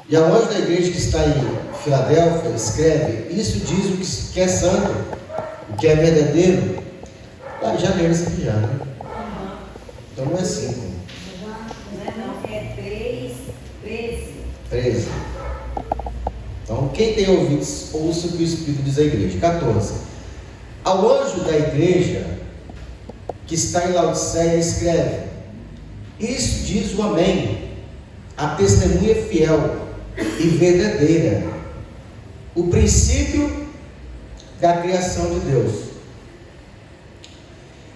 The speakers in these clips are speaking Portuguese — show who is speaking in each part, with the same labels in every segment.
Speaker 1: E ao anjo da igreja que está em Filadélfia, escreve: isso diz o que é santo, o que é verdadeiro. Já leu isso aqui já, né? Então não é 5.
Speaker 2: Não, é 13.
Speaker 1: 13. Então, quem tem ouvidos, ouça o que o Espírito diz à igreja. 14. Ao anjo da igreja que está em Laodiceia, escreve: isso diz o Amém, a testemunha fiel e verdadeira, o princípio da criação de Deus.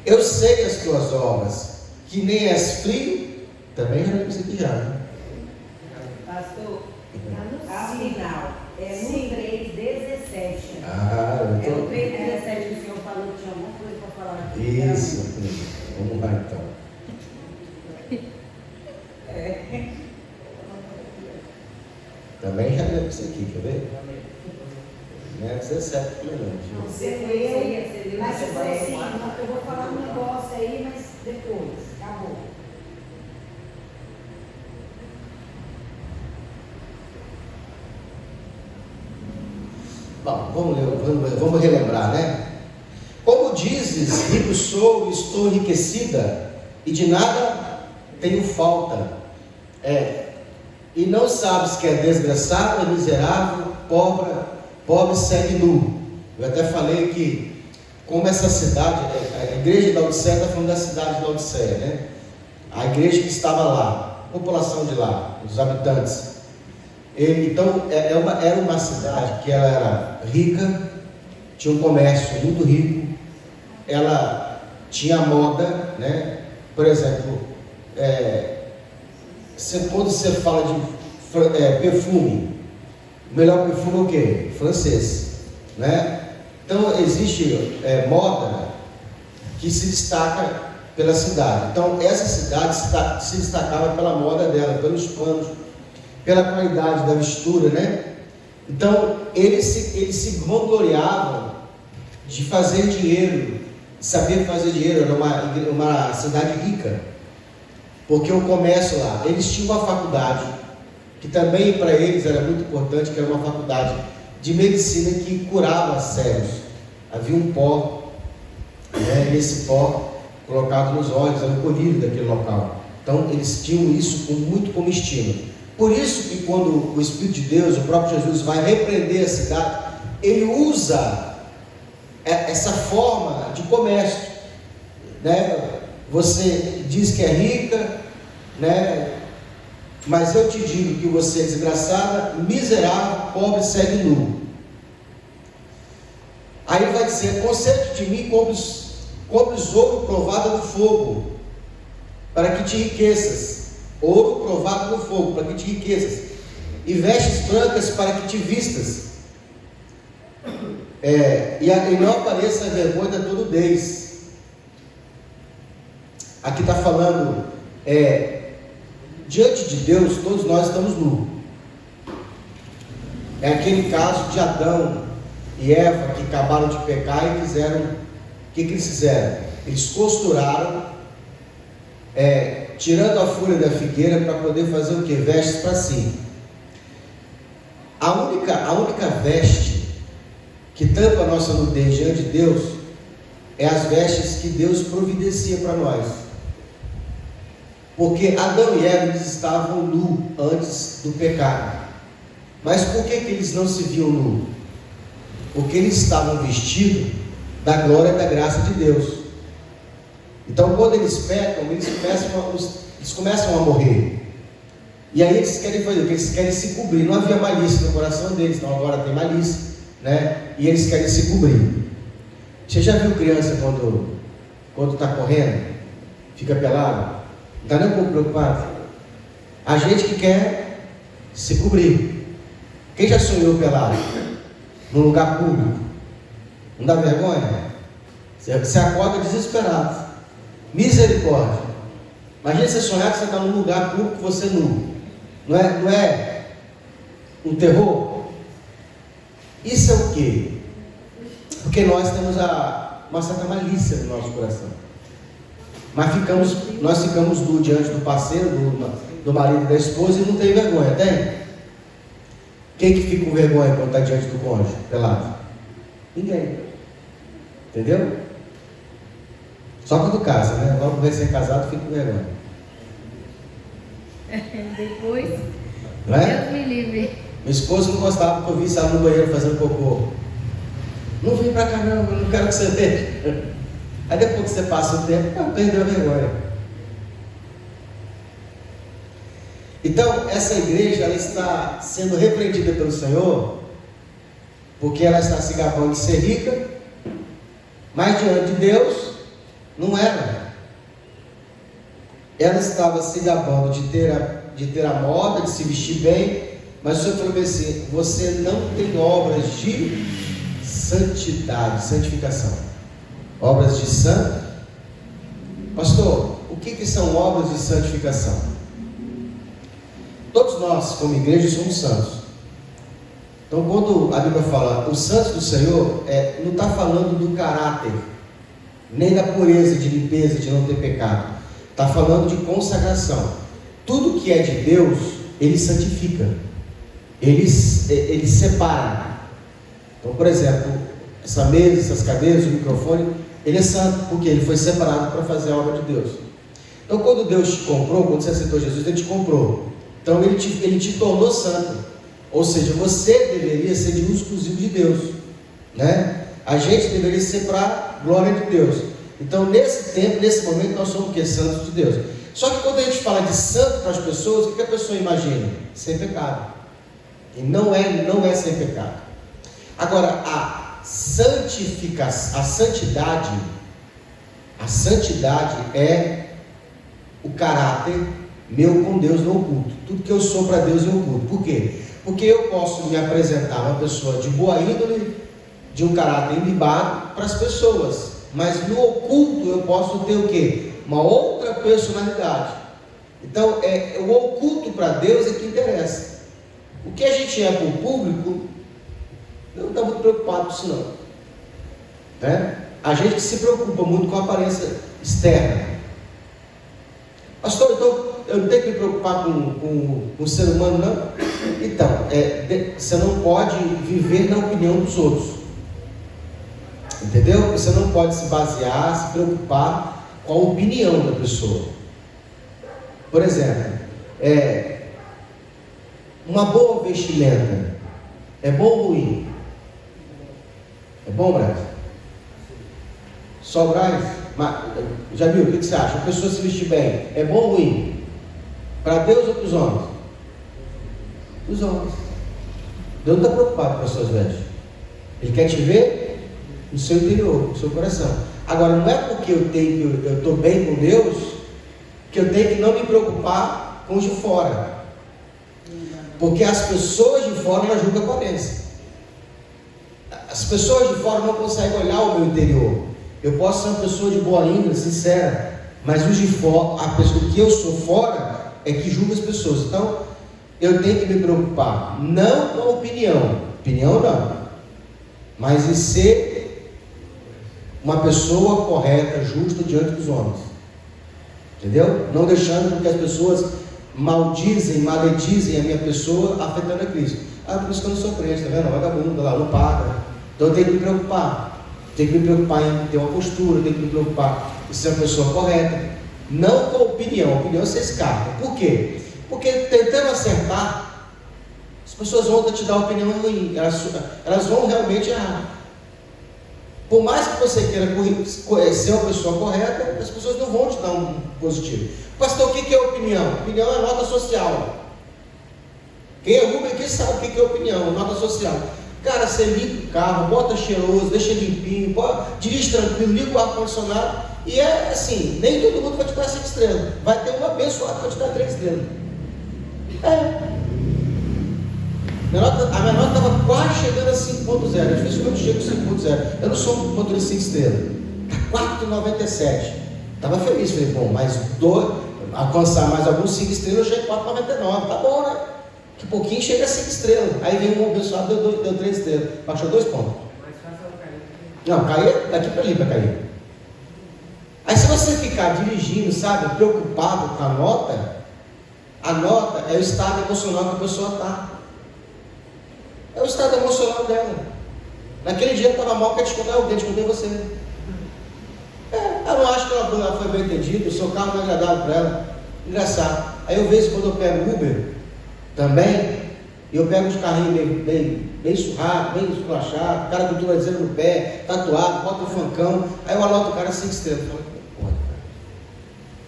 Speaker 1: Eu sei as tuas obras, que nem és frio, também já não precisa já, né?
Speaker 2: Pastor, afinal, é no 3:17.
Speaker 1: Ah,
Speaker 2: É no 3:17 que o senhor falou que tinha alguma coisa para falar aqui.
Speaker 1: Isso, vamos lá então. Também já leu isso aqui, quer ver? Não é 17 não.
Speaker 2: Você leu,
Speaker 3: mas você falou assim, eu vou falar um negócio aí, mas depois, acabou.
Speaker 1: Bom, vamos relembrar, né? Como dizes, rico sou e estou enriquecida, e de nada tenho falta. E não sabes que é desgraçado, é miserável, pobre segue nu. Eu até falei que, como essa cidade, a igreja de Laodiceia está falando da cidade de Laodiceia, né? A igreja que estava lá, a população de lá, os habitantes. Então, era uma cidade que ela era rica, tinha um comércio muito rico, ela tinha moda, né? Por exemplo, quando você fala de perfume, o melhor perfume é o quê? Francês, né? Então, existe moda que se destaca pela cidade. Então, essa cidade se destacava pela moda dela, pelos panos, pela qualidade da mistura, né? Então, eles se vangloriavam de fazer dinheiro, de saber fazer dinheiro. Era uma cidade rica, porque o comércio lá, eles tinham uma faculdade, que também para eles era muito importante, que era uma faculdade de medicina que curava cegos. Havia um pó, né? E esse pó colocado nos olhos, era o colírio daquele local. Então, eles tinham isso muito como estima. Por isso que quando o Espírito de Deus, o próprio Jesus, vai repreender a cidade, ele usa essa forma de comércio, né? Você diz que é rica, né? Mas eu te digo que você é desgraçada, miserável, pobre, segue nu. Aí ele vai dizer: concede de mim, compres ouro provado no fogo, para que te enriqueças. Ouro provado no fogo, para que te enriqueças, e vestes brancas para que te vistas, e não apareça a vergonha da tua nudez. Aqui está falando, diante de Deus, todos nós estamos nus. É aquele caso de Adão e Eva, que acabaram de pecar e fizeram, o que eles fizeram? Eles costuraram, tirando a folha da figueira para poder fazer o que? Vestes para si. A única veste que tampa a nossa nudez diante de Deus é as vestes que Deus providencia para nós. Porque Adão e Eva, eles estavam nus antes do pecado. Mas por que eles não se viam nus? Porque eles estavam vestidos da glória e da graça de Deus. Então, quando eles pecam, eles começam a morrer. E aí eles querem fazer o que? Eles querem se cobrir. Não havia malícia no coração deles, então agora tem malícia, né? E eles querem se cobrir. Você já viu criança quando está correndo, fica pelado? Não está nem um pouco preocupado? A gente que quer se cobrir. Quem já sonhou pelado? Num lugar público? Não dá vergonha? Você acorda desesperado. Misericórdia. Imagina você sonhar que você está num lugar público, você nu. Não é um terror? Isso é o quê? Porque nós temos uma certa malícia no nosso coração. Mas nós ficamos nu diante do parceiro, do marido e da esposa, e não tem vergonha, tem? Quem que fica com vergonha quando está diante do cônjuge pelado? Ninguém. Entendeu? Só quando casa, né? Logo que vai ser casado, fica com vergonha.
Speaker 4: Depois,
Speaker 1: Não é?
Speaker 4: Deus me livre.
Speaker 1: Minha esposa não gostava que eu visse ela no banheiro fazendo cocô. Não vem pra cá não, eu não quero que você veja. Aí depois que você passa o tempo, perdeu a vergonha. Então, essa igreja, ela está sendo repreendida pelo Senhor, porque ela está se gabando de ser rica, mas diante de Deus, não era. Ela estava se gabando de ter a moda, de se vestir bem, mas o Senhor falou assim: você não tem obras de santidade, santificação. Obras de santo. Pastor, o que são obras de santificação? Todos nós, como igreja, somos santos. Então, quando a Bíblia fala os santos do Senhor, não está falando do caráter, nem da pureza, de limpeza, de não ter pecado. Está falando de consagração. Tudo que é de Deus, Ele santifica. Ele separa. Então, por exemplo, essa mesa, essas cadeiras, o microfone, ele é santo, porque ele foi separado para fazer a obra de Deus. Então, quando Deus te comprou, quando você aceitou Jesus, Ele te comprou. Então, Ele te tornou santo. Ou seja, você deveria ser de uso exclusivo de Deus, né? A gente deveria ser para a glória de Deus. Então, nesse tempo, nesse momento, nós somos o que? Santos de Deus. Só que quando a gente fala de santo para as pessoas, o que a pessoa imagina? Sem pecado. E não é sem pecado. Agora, a santidade é o caráter meu com Deus no oculto. Tudo que eu sou para Deus no oculto. Por quê? Porque eu posso me apresentar uma pessoa de boa índole, de um caráter ilibado para as pessoas, mas no oculto eu posso ter o quê? Uma outra personalidade. Então, o oculto para Deus é que interessa. O que a gente é para o público, não está muito preocupado com isso não, né? A gente se preocupa muito com a aparência externa. Pastor, então eu não tenho que me preocupar com o ser humano, não? Então, você não pode viver na opinião dos outros, entendeu? Você não pode se basear, se preocupar com a opinião da pessoa. Por exemplo, uma boa vestimenta é bom ou ruim? É bom, Braz? Só Braz? Já viu? O que você acha? A pessoa se vestir bem é bom ou ruim? Para Deus ou para os homens? Os homens. Deus não está preocupado com as suas vestes. Ele quer te ver no seu interior, no seu coração. Agora, não é porque eu estou bem com Deus que eu tenho que não me preocupar com os de fora. Porque as pessoas de fora elas julgam a aparência. As pessoas de fora não conseguem olhar o meu interior. Eu posso ser uma pessoa de boa índole, sincera, mas os de fora, o que eu sou fora é que julga as pessoas. Então, eu tenho que me preocupar não com a opinião não, mas em ser uma pessoa correta, justa diante dos homens, entendeu? Não deixando com que as pessoas maledizem a minha pessoa, afetando a Cristo. Por isso que eu não sou crente, tá vendo? Vagabundo lá, não paga. Então eu tenho que me preocupar. Tenho que me preocupar em ter uma postura, tenho que me preocupar em ser uma pessoa correta. Não com a opinião você escapa. Por quê? Porque tentando acertar, as pessoas vão te dar uma opinião ruim, elas vão realmente errar. Por mais que você queira ser uma pessoa correta, as pessoas não vão te dar um positivo. Pastor, o que é opinião? Opinião é nota social. Quem é Uber, quem sabe o que é opinião, nota social. Cara, você limpa o carro, bota cheiroso, deixa limpinho, dirige tranquilo, liga o ar-condicionado. E é assim, nem todo mundo vai te dar 5 estrelas. Vai ter um abençoado que vai te dar 3 estrelas. A minha nota estava quase chegando a 5.0. Dificilmente chego a 5.0. Eu não sou um motorista 5 estrelas. Está 4,97. Estava feliz, falei, bom, alcançar mais alguns 5 estrelas, eu chego 4,99. Tá bom, né? Que pouquinho chega a 5 estrelas. Aí vem um abençoado, deu 3 estrelas. Baixou 2 pontos.
Speaker 2: Mais fácil é cair.
Speaker 1: Não, cair daqui para ali para cair. Aí se você ficar dirigindo, sabe, preocupado com a nota é o estado emocional que a pessoa está. estado emocional dela. Naquele dia ela estava mal, quer descontar alguém, descontei você. Ela não acha que ela foi bem entendida, o seu carro não é agradável para ela. Engraçado. Aí eu vejo quando eu pego Uber também, e eu pego uns carrinhos bem surrados, bem esculachados, o cara com tornozelo no pé, tatuado, bota um funkão, aí eu anoto o cara 5 estrelas. Eu falo, pode, cara.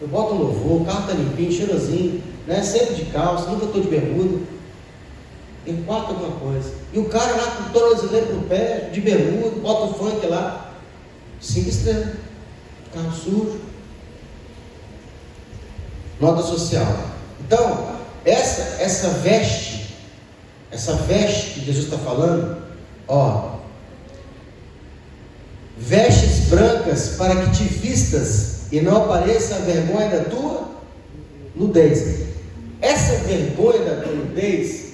Speaker 1: Eu boto um louvor, o carro tá limpinho, cheirosinho, né? Sempre de calça, nunca estou de bermuda. Empata alguma coisa. E o cara lá com o tornozeleiro no pé, de bermuda, bota o funk lá, 5 estrelas. Carro sujo. Nota social. Então, essa veste que Jesus está falando, vestes brancas para que te vistas e não apareça a vergonha da tua nudez. Essa vergonha da tua nudez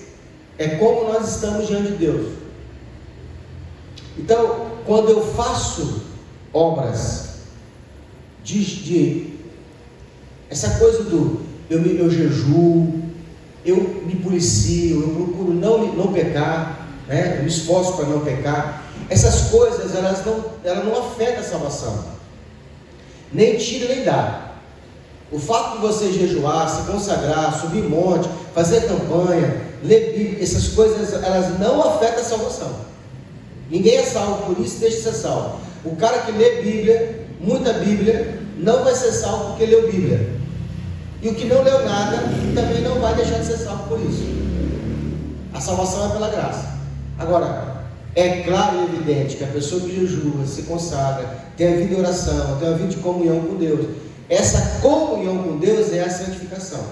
Speaker 1: é como nós estamos diante de Deus. Então, quando eu faço obras de essa coisa do eu jejuo, eu me policio, eu procuro não pecar, né? Eu me esforço para não pecar. Essas coisas elas não afetam a salvação, nem tira nem dá. O fato de você jejuar, se consagrar, subir monte, fazer campanha, ler Bíblia, essas coisas elas não afetam a salvação. Ninguém é salvo por isso, deixa de ser salvo. O cara que lê Bíblia, muita Bíblia, não vai ser salvo porque leu Bíblia. E o que não leu nada também não vai deixar de ser salvo por isso. A salvação é pela graça. Agora, é claro e evidente que a pessoa que jejua, se consagra, tem a vida de oração, tem a vida de comunhão com Deus. Essa comunhão com Deus é a santificação.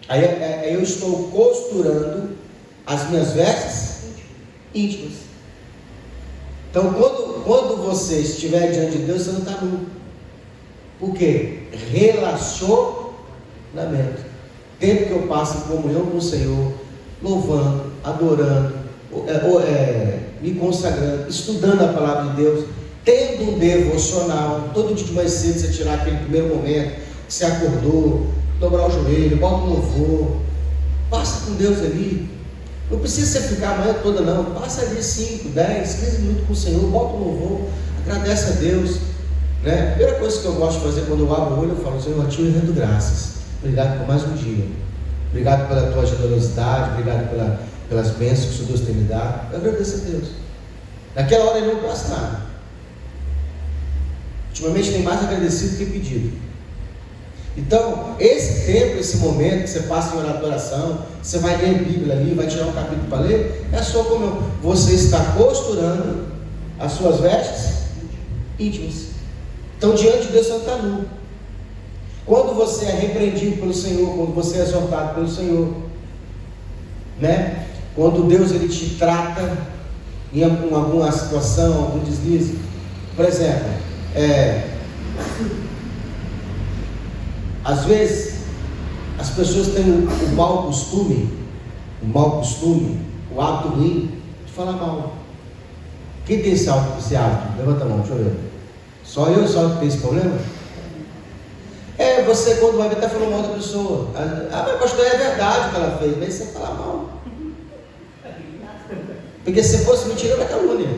Speaker 1: Aí eu estou costurando as minhas vestes íntimas. Então, quando você estiver diante de Deus, você não está nu. Por quê? Relacionamento. Tempo que eu passo em comunhão com o Senhor, louvando, adorando, me consagrando, estudando a palavra de Deus, tendo um devocional, todo dia de mais cedo você tirar aquele primeiro momento que você acordou, dobrar o joelho, bota um louvor, passa com Deus ali. Não precisa você ficar a manhã toda não, passa ali 5, 10, 15 minutos com o Senhor, bota um louvor, agradece a Deus, né? A primeira coisa que eu gosto de fazer quando eu abro o olho, eu falo, Senhor, eu te rendo graças, obrigado por mais um dia, obrigado pela tua generosidade, obrigado pelas bênçãos que o Senhor Deus tem me dado. Eu agradeço a Deus. Naquela hora ele não passa nada. Ultimamente tem mais agradecido que pedido. Então, esse tempo, esse momento que você passa em oração, você vai ler a Bíblia ali, vai tirar um capítulo para ler, é só como você está costurando as suas vestes íntimas. Então, diante de Deus você não está nu. Quando você é repreendido pelo Senhor, quando você é exortado pelo Senhor, né? Quando Deus ele te trata em alguma situação, algum deslize, por exemplo, às vezes as pessoas têm o mau costume, o hábito ruim de falar mal. Quem tem esse hábito? Levanta a mão, deixa eu ver. Só eu que tenho esse problema? Você quando vai ver está falando mal da pessoa. Mas pastor, é verdade o que ela fez, mas você fala mal. Porque se fosse mentira, era calúnia.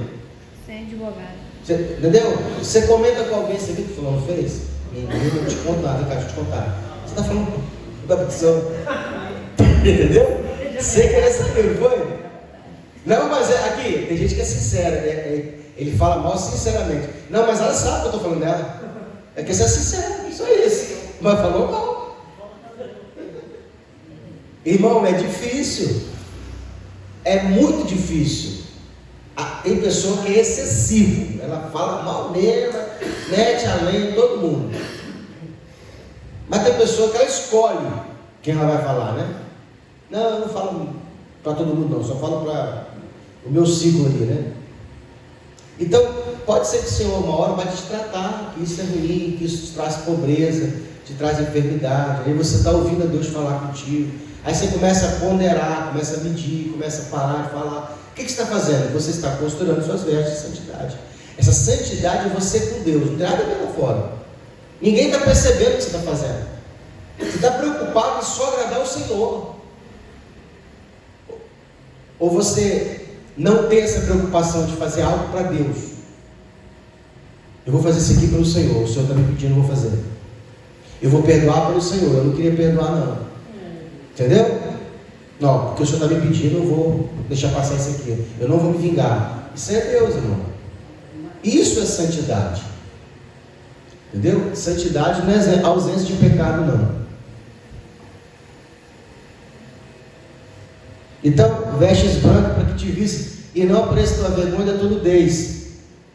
Speaker 4: Sem advogado.
Speaker 1: Entendeu? Você comenta com alguém, você viu o que o fulano fez? Eu não te conto nada, deixa eu te contar. Você está falando da pessoa. Entendeu? Sem querer saber, não foi? Não, mas aqui, tem gente que é sincera, ele fala mal sinceramente. Não, mas ela sabe que eu estou falando dela. É que você é sincero, só isso. Mas falou mal. Irmão, é difícil. É muito difícil. Tem pessoa que é excessivo. Ela fala mal mesmo, mete além de todo mundo. Mas tem pessoa que ela escolhe quem ela vai falar, né? Não, eu não falo para todo mundo não, só falo para o meu ciclo ali, né? Então, pode ser que o Senhor uma hora vai te tratar, que isso é ruim, que isso te traz pobreza, te traz enfermidade. Aí você está ouvindo a Deus falar contigo. Aí você começa a ponderar, começa a medir, começa a parar de falar. O que você está fazendo? Você está costurando suas vestes de santidade. Essa santidade é você com Deus, não tem nada a ver lá fora. Ninguém está percebendo o que você está fazendo. Você está preocupado em só agradar o Senhor. Ou você não tem essa preocupação de fazer algo para Deus? Eu vou fazer isso aqui pelo Senhor, o Senhor está me pedindo, eu vou fazer. Eu vou perdoar pelo Senhor, eu não queria perdoar não. Entendeu? Não, porque o Senhor está me pedindo, eu vou deixar passar isso aqui. Eu não vou me vingar. Isso é Deus, irmão. Isso é santidade. Entendeu? Santidade não é ausência de pecado, não. Então, vestes brancas para que te visse, e não apareça tua vergonha da tua nudez,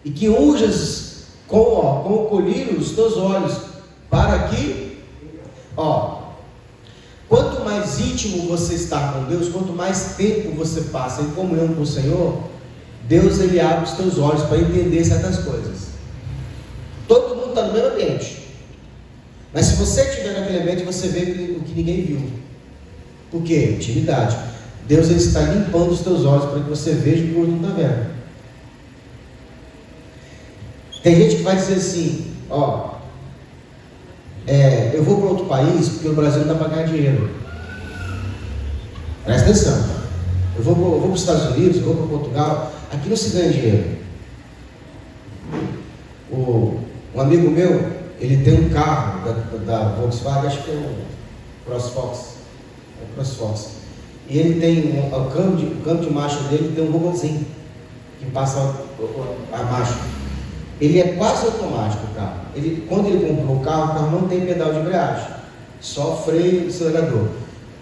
Speaker 1: e que unjas com o colírio os teus olhos, para que, quanto mais íntimo você está com Deus, quanto mais tempo você passa em comunhão com o Senhor, Deus ele abre os teus olhos para entender certas coisas. Todo mundo está no mesmo ambiente, mas se você estiver naquele ambiente, você vê o que ninguém viu. Por quê? Intimidade. Deus ele está limpando os teus olhos para que você veja o que o outro não está vendo. Tem gente que vai dizer assim, eu vou para outro país porque o Brasil não dá para ganhar dinheiro. Presta atenção. Eu vou para os Estados Unidos, eu vou para Portugal, aqui não se ganha dinheiro. Um amigo meu, ele tem um carro da Volkswagen, acho que é o CrossFox. E ele tem o câmbio de marcha dele tem um robôzinho que passa a marcha. Ele é quase automático o carro. Quando ele comprou o carro não tem pedal de embreagem, só freio e acelerador.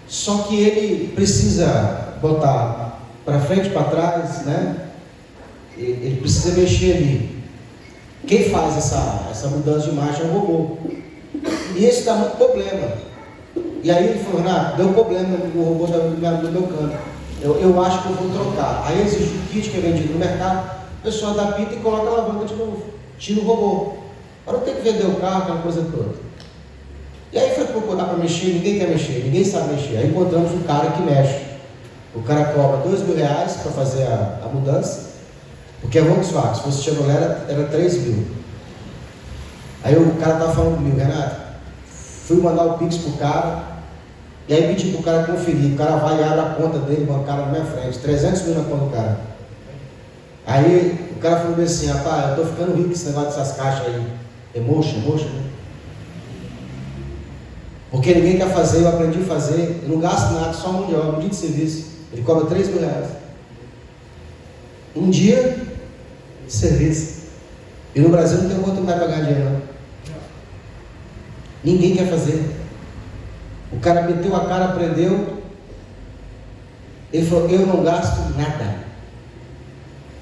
Speaker 1: Só que ele precisa botar para frente e para trás, né? Ele precisa mexer ali. Quem faz essa mudança de marcha é o robô. E isso dá muito problema. E aí ele falou, Renato, deu problema o robô do meu câmbio. Eu acho que eu vou trocar. Aí existe um kit que é vendido no mercado, a pessoa adapta e coloca a alavanca de novo, tira o robô. Agora tem que vender o carro, aquela coisa toda. E aí foi procurar para mexer, ninguém quer mexer, ninguém sabe mexer. Aí encontramos um cara que mexe. O cara cobra R$2.000 para fazer a mudança, porque é Volkswagen, se fosse Chevrolet era 3.000. Aí o cara estava falando comigo, Renato, fui mandar o Pix pro cara, e aí pedi pro cara conferir. O cara vai e abre a conta dele, com a cara na minha frente, 300 mil na conta do cara. Aí o cara falou assim, rapaz, eu tô ficando rico com esse negócio dessas caixas aí. Emotion, né? Porque ninguém quer fazer, eu aprendi a fazer, eu não gasto nada, só mão de obra, um dia de serviço. Ele cobra R$3.000. Um dia de serviço. E no Brasil não tem oportunidade para ganhar dinheiro, não. Ninguém quer fazer. O cara meteu a cara, aprendeu. Ele falou, eu não gasto nada.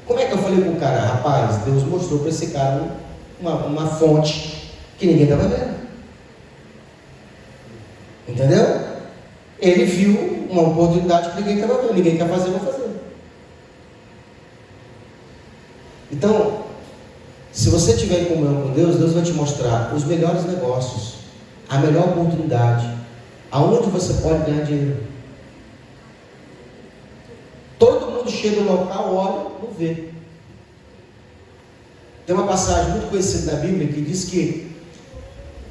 Speaker 1: Como é que eu falei para o cara? Rapaz, Deus mostrou para esse cara uma fonte que ninguém estava vendo. Entendeu? Ele viu uma oportunidade que ninguém estava vendo. Ninguém quer fazer, eu vou fazer. Então, se você estiver em comunhão com Deus, Deus vai te mostrar os melhores negócios, a melhor oportunidade, aonde você pode ganhar dinheiro. Todo mundo chega no local, olha, não vê. Tem uma passagem muito conhecida na Bíblia que diz que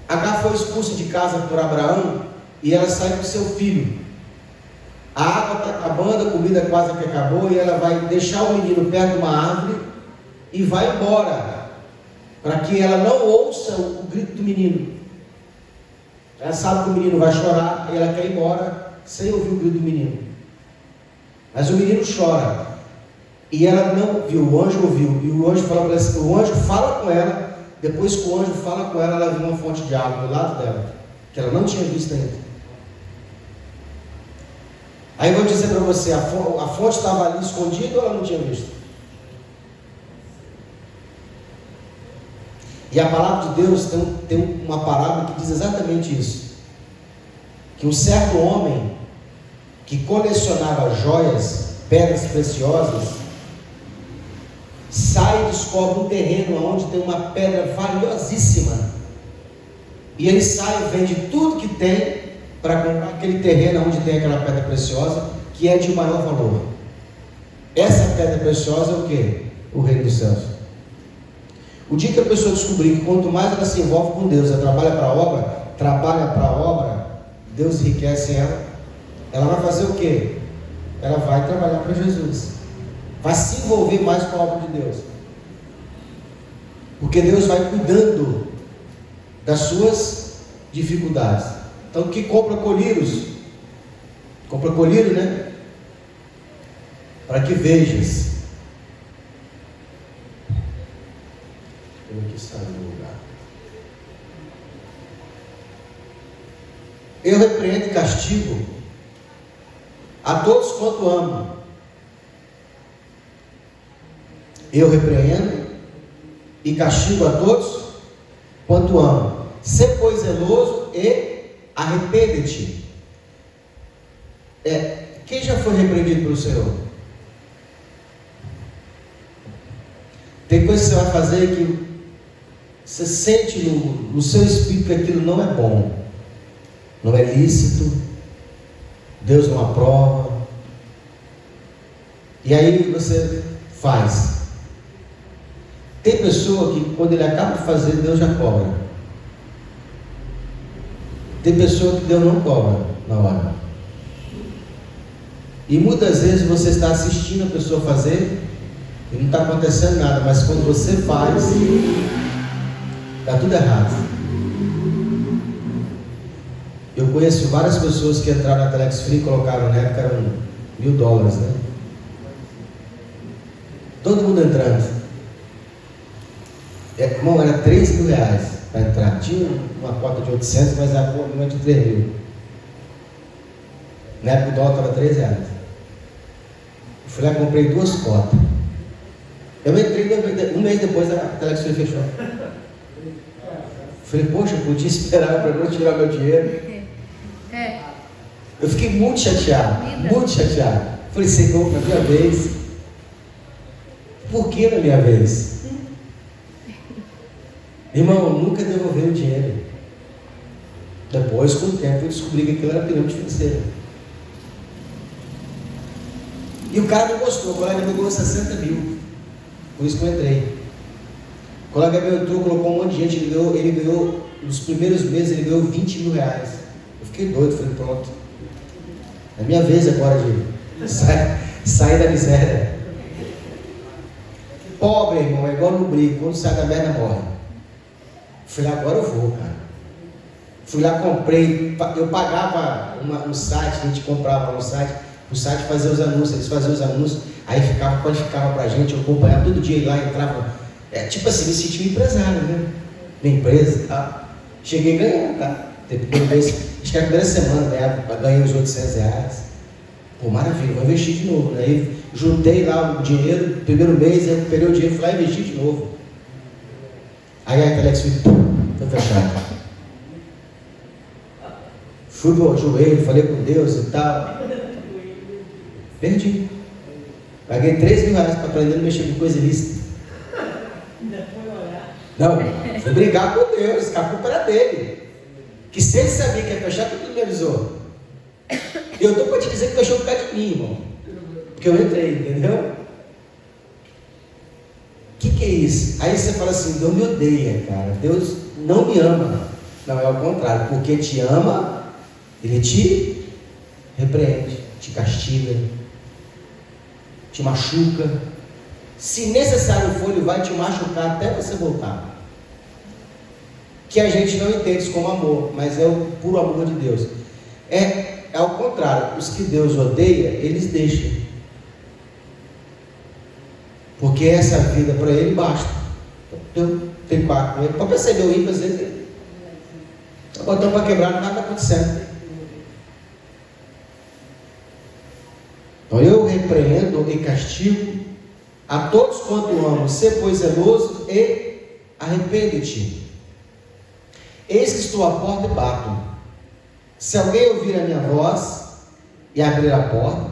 Speaker 1: Agar foi expulsa de casa por Abraão e ela sai com seu filho. A água está acabando, a comida quase que acabou, e ela vai deixar o menino perto de uma árvore e vai embora, para que ela não ouça o grito do menino. Ela sabe que o menino vai chorar e ela quer ir embora sem ouvir o grito do menino. Mas o menino chora e ela não viu, o anjo ouviu, e o anjo fala para ela assim, o anjo fala com ela. Depois que o anjo fala com ela, ela viu uma fonte de água do lado dela, que ela não tinha visto ainda. Aí eu vou dizer para você, a fonte estava ali escondida ou ela não tinha visto? E a palavra de Deus tem uma parábola que diz exatamente isso. Que um certo homem que colecionava joias, pedras preciosas, sai e descobre um terreno onde tem uma pedra valiosíssima. E ele sai e vende tudo que tem para comprar aquele terreno onde tem aquela pedra preciosa, que é de maior valor. Essa pedra preciosa é o quê? O reino dos céus. O dia que a pessoa descobrir que quanto mais ela se envolve com Deus, ela trabalha para a obra, Deus enriquece ela, ela vai fazer o quê? ela vai trabalhar para Jesus, vai se envolver mais com a obra de Deus, porque Deus vai cuidando das suas dificuldades. Então, que compra colírios, né? Para que vejas. Eu aqui saio do lugar. Eu repreendo e castigo a todos quanto amo. Eu repreendo e castigo a todos quanto amo. Sê, pois, zeloso e arrepende-te. Quem já foi repreendido pelo Senhor? Tem coisa que você vai fazer que você sente no seu espírito que aquilo não é bom, não é lícito, Deus não aprova, e aí você faz. Tem pessoa que quando ele acaba de fazer, Deus já cobra. Tem pessoa que Deus não cobra na hora. E muitas vezes você está assistindo a pessoa fazer e não está acontecendo nada, mas quando você faz, está tudo errado. Eu conheço várias pessoas que entraram na Telex Free e colocaram, na época eram $1.000, né? Todo mundo entrando. Irmão, era R$3.000 para entrar. Tinha uma cota de 800, mas a cota de 3.000. Na época o dólar estava R$3. Eu fui lá e comprei 2 cotas. Eu entrei um mês depois a Telex Free fechou. Falei, poxa, eu podia esperar para eu tirar meu dinheiro. Eu fiquei muito chateado. Falei, Senhor, na minha vez. Por que na minha vez? Irmão, nunca devolveu o dinheiro. Depois, com o tempo, eu descobri que aquilo era pirâmide financeira. E o cara não gostou. O colega meu ganhou 60 mil. Por isso que eu entrei. O colega meu entrou, colocou um monte de gente. Ele ganhou nos primeiros meses, ele ganhou R$20.000. Eu fiquei doido. Falei, pronto. É minha vez agora de sair da miséria. Pobre, irmão, é igual no brigo. Quando sai da merda, morre. Fui lá, agora eu vou, cara. Fui lá, comprei. Eu pagava um site, a gente comprava no site. O site fazia os anúncios, eles faziam os anúncios. Aí qualificava pra gente, eu acompanhava todo dia, ir lá, entrava. Tipo assim, me senti um empresário, né? Minha empresa e tal. Cheguei ganhando, tá? Depois, acho que a primeira semana ganhei uns R$800. Pô, maravilha, vou investir de novo. Aí juntei lá o dinheiro, primeiro mês, eu peguei o dinheiro, fui lá e investi de novo. Aí a Telex foi fechada. Fui pro joelho, falei com Deus e tal. Perdi. Paguei R$3.000 para aprender a mexer com coisa ilícita. Não, fui brigar com Deus, que a culpa era dele. Que se ele sabia que ia fechar, tudo me avisou. E eu estou para te dizer que fechou por causa de mim, irmão. Porque eu entrei, entendeu? O que é isso? Aí você fala assim, Deus me odeia, cara. Deus não me ama. Não, é ao contrário. Porque te ama, Ele te repreende, te castiga, te machuca. Se necessário for, Ele vai te machucar até você voltar. Que a gente não entende isso como amor, mas é o puro amor de Deus. É ao contrário. Os que Deus odeia, eles deixam. Porque essa vida para Ele basta. Eu tenho pacto com Ele. Para perceber o ímpio, às vezes, ele está botando para quebrar, nada está acontecendo. Então eu repreendo e castigo a todos quanto amo. Sê, pois, zeloso e arrepende-te. Eis que estou à porta e bato. Se alguém ouvir a minha voz e abrir a porta,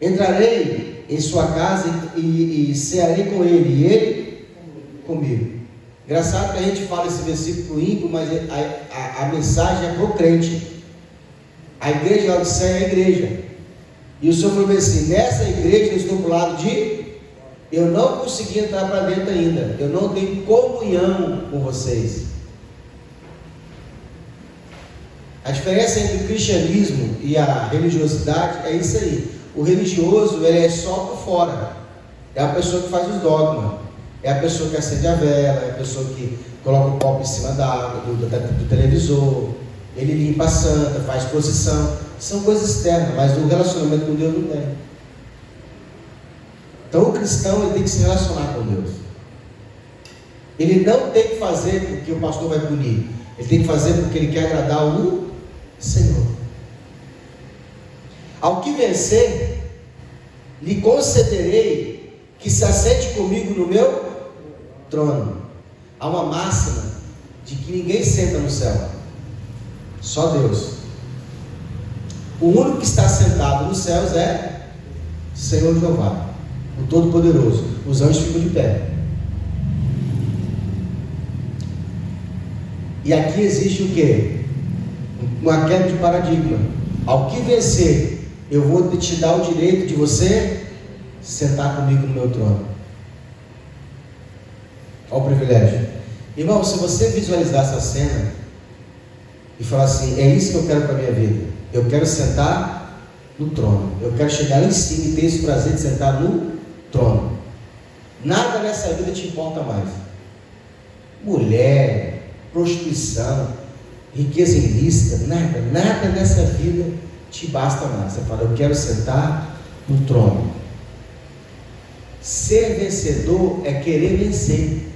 Speaker 1: entrarei em sua casa e cearei com ele, e ele comigo. Engraçado que a gente fala esse versículo ímpio, mas a mensagem é para o crente. A igreja de Laodiceia é a igreja. E o Senhor falou assim, nessa igreja eu estou para o lado de... Eu não consegui entrar para dentro ainda. Eu não tenho comunhão com vocês. A diferença entre o cristianismo e a religiosidade é isso aí. o religioso, ele é só por fora. É a pessoa que faz os dogmas. É a pessoa que acende a vela, é a pessoa que coloca o copo em cima do televisor. Ele limpa a santa, faz procissão. São coisas externas, mas o relacionamento com Deus não tem. Então o cristão, ele tem que se relacionar com Deus. Ele não tem que fazer porque o pastor vai punir. Ele tem que fazer porque ele quer agradar o Senhor. Ao que vencer, lhe concederei que se assente comigo no meu trono. Há uma máxima de que ninguém senta no céu, só Deus. O único que está sentado nos céus é Senhor Jeová, o Todo-Poderoso. Os anjos ficam de pé. E aqui existe o quê? Uma quebra de paradigma. Ao que vencer, eu vou te dar o direito de você sentar comigo no meu trono. Olha o privilégio. Irmão, se você visualizar essa cena e falar assim, é isso que eu quero para a minha vida. Eu quero sentar no trono. Eu quero chegar lá em cima e ter esse prazer de sentar no trono. Nada nessa vida te importa mais. Mulher, prostituição, riqueza ilícita, nada nessa vida te basta mais. Você fala, eu quero sentar no trono. Ser vencedor é querer vencer.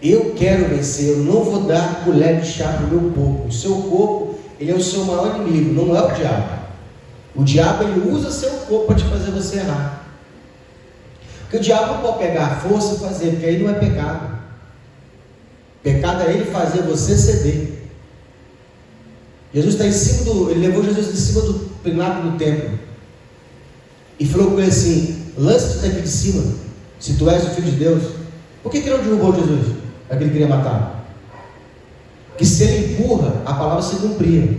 Speaker 1: Eu quero vencer, eu não vou dar colher de chá para o meu corpo. O seu corpo, ele é o seu maior inimigo, não é o diabo. O diabo, ele usa seu corpo para te fazer você errar. Porque o diabo não pode pegar a força e fazer, porque aí não é pecado. Pecado é ele fazer você ceder. Jesus está em cima ele levou Jesus em cima do pináculo do templo e falou com ele assim, lança-te daqui de cima, se tu és o Filho de Deus. Por que não derrubou Jesus? É que ele queria matar. Que se ele empurra, a palavra se cumpria.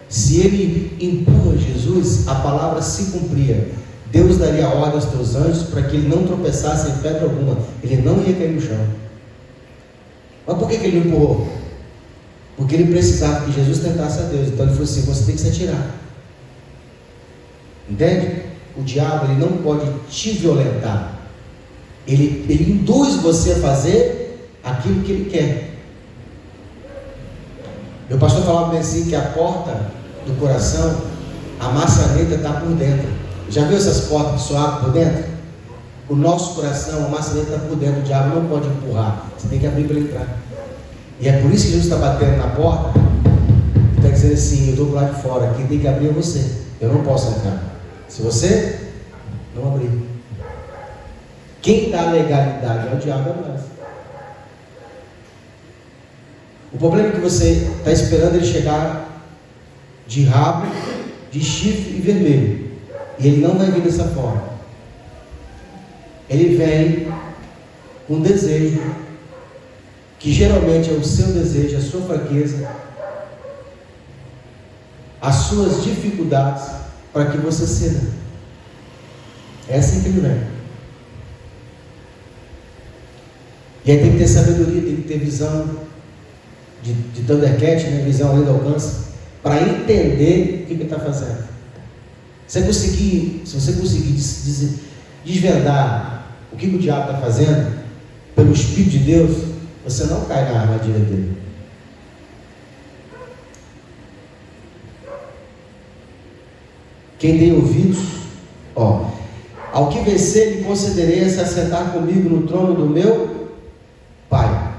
Speaker 1: Se ele empurra Jesus, a palavra se cumpria. Deus daria ordem aos teus anjos para que ele não tropeçasse em pedra alguma. Ele não ia cair no chão. Mas por que ele não empurrou? Porque ele precisava que Jesus tentasse a Deus. Então ele falou assim, você tem que se atirar. Entende? O diabo, ele não pode te violentar. Ele induz você a fazer aquilo que ele quer. Meu pastor falava bem assim, que a porta do coração, a maçaneta está por dentro. Já viu essas portas que só abrem por dentro? O nosso coração, a maçaneta está por dentro. O diabo não pode empurrar. Você tem que abrir para ele entrar. E é por isso que Jesus está batendo na porta e está dizendo assim, eu estou do lado de fora, quem tem que abrir é você. Eu não posso entrar. Se você não abrir. Quem dá legalidade ao diabo é nós. O problema é que você está esperando ele chegar de rabo, de chifre e vermelho. E ele não vai vir dessa forma. Ele vem com desejo, que geralmente é o seu desejo, a sua fraqueza, as suas dificuldades, para que você ceda. É assim que ele vem. E aí tem que ter sabedoria, tem que ter visão de Thundercat, né? Visão além do alcance, para entender o que ele está fazendo. Se você conseguir desvendar o que o diabo está fazendo, pelo Espírito de Deus, você não cai na armadilha dele. Quem tem ouvidos, ao que vencer, lhe concederei se assentar comigo no trono do meu Pai.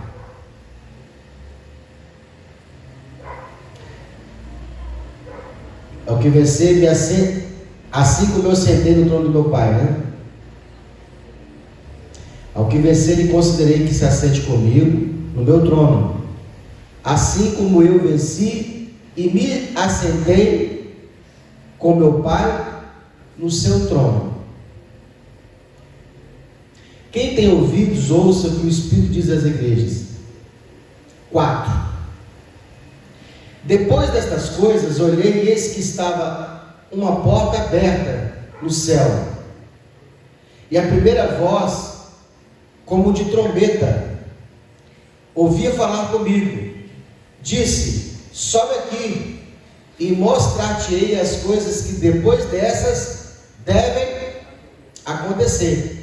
Speaker 1: Ao que vencer, lhe assim como eu sentei no trono do meu Pai, né? Ao que vencer, lhe considerei que se assente comigo no meu trono, assim como eu venci e me assentei com meu Pai no seu trono. Quem tem ouvidos, ouça o que o Espírito diz às igrejas. 4. Depois destas coisas, olhei e eis que estava uma porta aberta no céu. E a primeira voz, como de trombeta, ouvia falar comigo. Disse: sobe aqui, e mostrar-te-ei as coisas que depois dessas devem acontecer.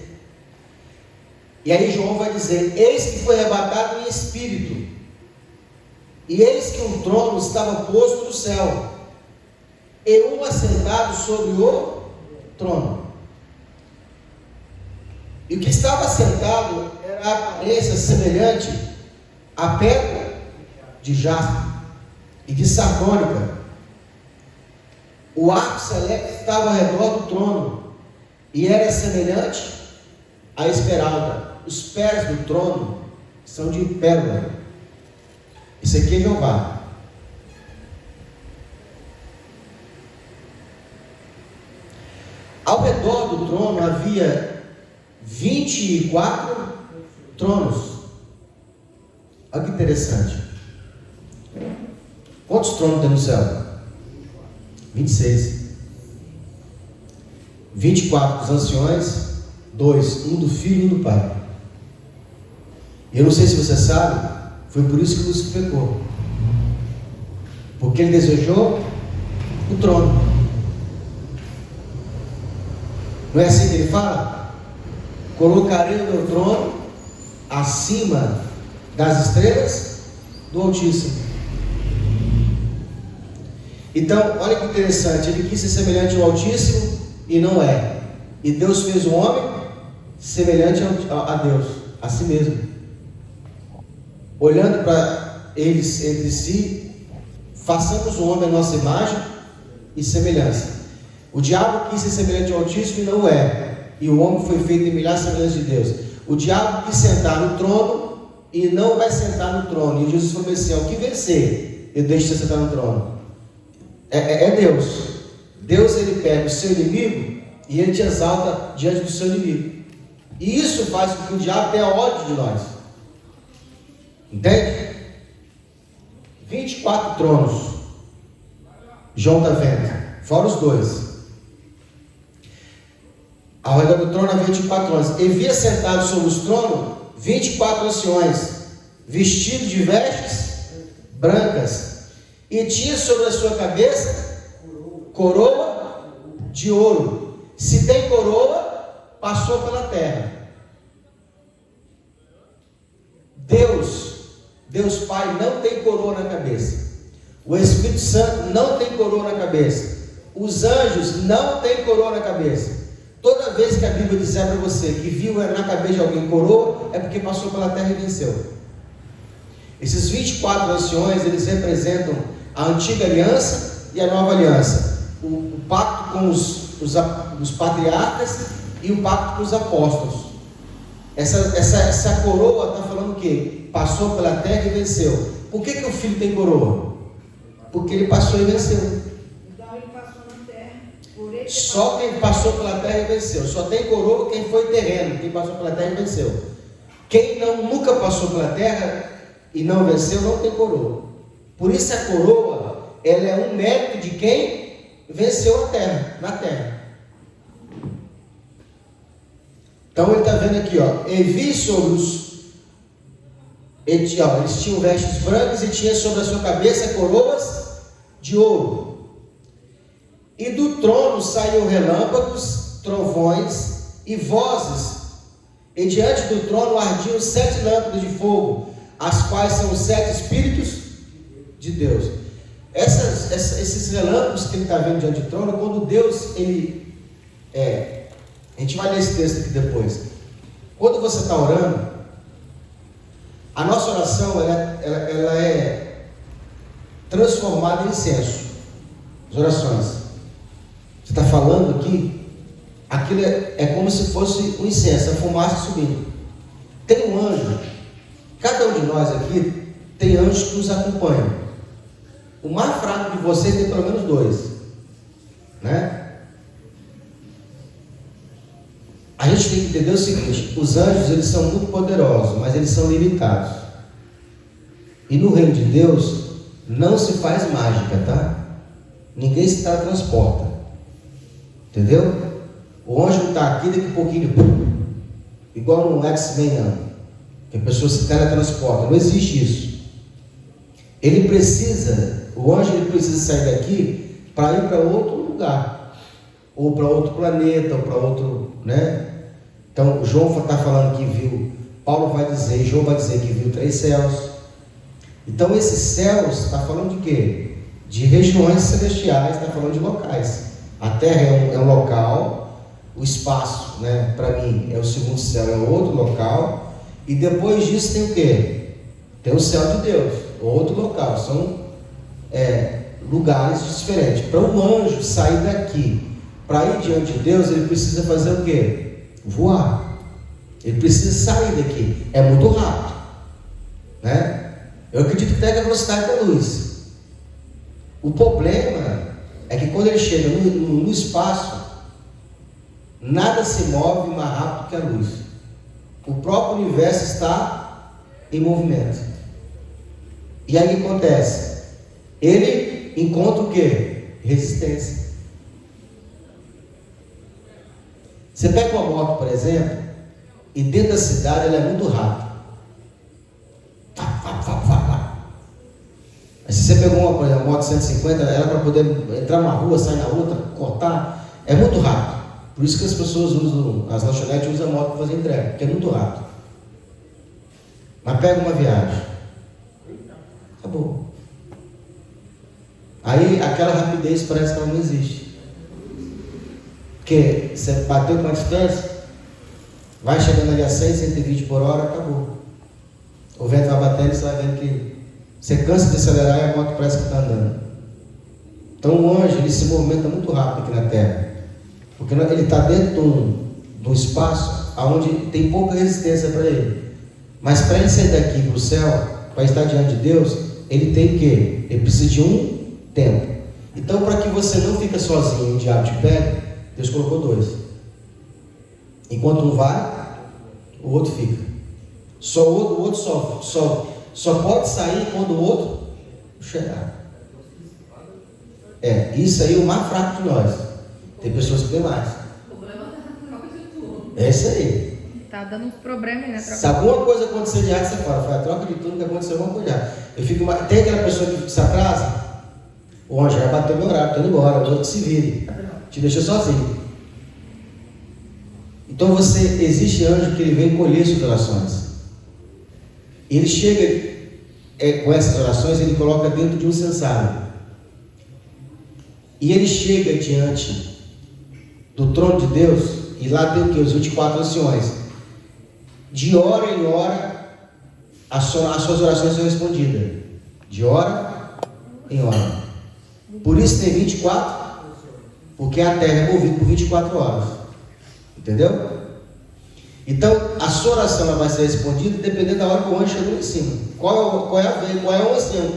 Speaker 1: E aí João vai dizer: eis que foi arrebatado em espírito, e eis que um trono estava posto no céu, e um assentado sobre o trono. E o que estava sentado era a aparência semelhante à pedra de jaspe e de sardônica. O arco celeste estava ao redor do trono e era semelhante à esmeralda. Os pés do trono são de pérola. Isso aqui é Jeová. Ao redor do trono havia 24 tronos. Olha que interessante. Quantos tronos tem no céu? 26. 24 dos anciões, 2, um do Filho e um do Pai. Eu não sei se você sabe, foi por isso que Lúcifer pecou. Porque ele desejou o trono. Não é assim que ele fala? Colocarei o meu trono acima das estrelas do Altíssimo. Então, olha que interessante, ele quis ser semelhante ao Altíssimo e não é. E Deus fez o homem semelhante a Deus, a si mesmo. Olhando para eles entre si, façamos o homem a nossa imagem e semelhança. O diabo quis ser semelhante ao Altíssimo e não é. E o homem foi feito em milhares de semelhança de Deus. O diabo quis sentar no trono e não vai sentar no trono. E Jesus falou assim: o que vencer, eu deixo você sentar no trono. É Deus. Deus, ele pega o seu inimigo e ele te exalta diante do seu inimigo. E isso faz com que o diabo tenha ódio de nós. Entende? 24 tronos. João está vendo. Fora os 2. Ao redor do trono havia 24 tronos. E via sentados sobre os tronos 24 anciões, vestidos de vestes brancas. E tinha sobre a sua cabeça coroa de ouro. Se tem coroa, passou pela terra. Deus Pai não tem coroa na cabeça. O Espírito Santo não tem coroa na cabeça. Os anjos não têm coroa na cabeça. Toda vez que a Bíblia disser para você que viu na cabeça de alguém coroa, é porque passou pela terra e venceu. Esses 24 anciões, eles representam a antiga aliança e a nova aliança. O pacto com os patriarcas e o pacto com os apóstolos. Essa coroa está falando o quê? Passou pela terra e venceu. Por que o filho tem coroa? Porque ele passou e venceu.
Speaker 3: Então ele passou na terra.
Speaker 1: Só quem passou pela terra e venceu. Só tem coroa quem foi terreno. Quem passou pela terra e venceu. Quem nunca passou pela terra e não venceu, não tem coroa. Por isso a coroa, ela é um mérito de quem venceu a terra, na terra. Então ele está vendo aqui, e vi sobre eles tinham vestes brancas e tinha sobre a sua cabeça coroas de ouro. E do trono saíam relâmpagos, trovões e vozes. E diante do trono ardiam 7 lâmpadas de fogo, as quais são os 7 Espíritos de Deus. Esses relâmpagos que ele está vendo diante do trono, quando Deus, a gente vai ler esse texto aqui depois. Quando você está orando, a nossa oração ela é transformada em incenso. As orações. Você está falando aqui, aquilo é como se fosse um incenso, a fumaça subindo. Tem um anjo, cada um de nós aqui tem anjos que nos acompanham. O mais fraco de vocês tem pelo menos 2, né? A gente tem que entender o seguinte: os anjos, eles são muito poderosos, mas eles são limitados. E no reino de Deus não se faz mágica, tá? Ninguém se teletransporta, entendeu? O anjo está aqui, daqui a pouquinho, igual no X-Men, não, que a pessoa se teletransporta. Não existe isso. Ele precisa O anjo ele precisa sair daqui para ir para outro lugar, ou para outro planeta, ou para outro, né? Então, João está falando que viu, Paulo vai dizer, João vai dizer que viu 3 céus. Então, esses céus está falando de quê? De regiões celestiais, está falando de locais. A Terra é um local, o espaço, né, para mim, é o segundo céu, é outro local, e depois disso tem o quê? Tem o céu de Deus, outro local, são lugares diferentes. Para um anjo sair daqui, para ir diante de Deus, ele precisa fazer o quê? Voar. Ele precisa sair daqui, é muito rápido, né? Eu acredito que até a velocidade da luz. O problema é que quando ele chega no espaço, nada se move mais rápido que a luz. O próprio universo está em movimento. E aí o que acontece? Ele encontra o quê? Resistência. Você pega uma moto, por exemplo, e dentro da cidade ela é muito rápida. Mas se você pegou uma moto 150, ela para poder entrar numa rua, sair na outra, cortar, é muito rápido. Por isso que as pessoas usam, as lanchonetes usam a moto para fazer entrega, porque é muito rápido. Mas pega uma viagem, acabou. Aí aquela rapidez parece que ela não existe. Porque você bateu com a distância, vai chegando ali a 100, 120 por hora, acabou. O vento vai batendo e você vai vendo que você cansa de acelerar e a moto parece que está andando. Então o anjo ele se movimenta muito rápido aqui na Terra, porque ele está dentro de um espaço onde tem pouca resistência para ele. Mas para ele sair daqui para o céu, para estar diante de Deus, ele tem o quê? Ele precisa de um tempo. Então, para que você não fique sozinho e o diabo te pega, Deus colocou 2. Enquanto um vai, o outro fica. O outro só pode sair quando o outro chegar. Isso aí é o mais fraco de nós. Tem pessoas que têm mais. É isso aí.
Speaker 4: Tá dando uns problemas, né?
Speaker 1: Se alguma coisa acontecer de errado, você fala, foi a troca de tudo que aconteceu, vamos cuidar. Tem aquela pessoa que se atrasa, o anjo vai bater meu horário, estou indo embora, o outro se vire, te deixa sozinho. Então existe anjo que ele vem colher suas orações. Ele chega com essas orações, ele coloca dentro de um censário. E ele chega diante do trono de Deus, e lá tem o que? Os 24 anciões. De hora em hora, as suas orações são respondidas. De hora em hora. Por isso tem 24, porque a terra é movida por 24 horas. Entendeu? Então, a sua oração ela vai ser respondida dependendo da hora que o anjo chegou em cima. Qual é o ancião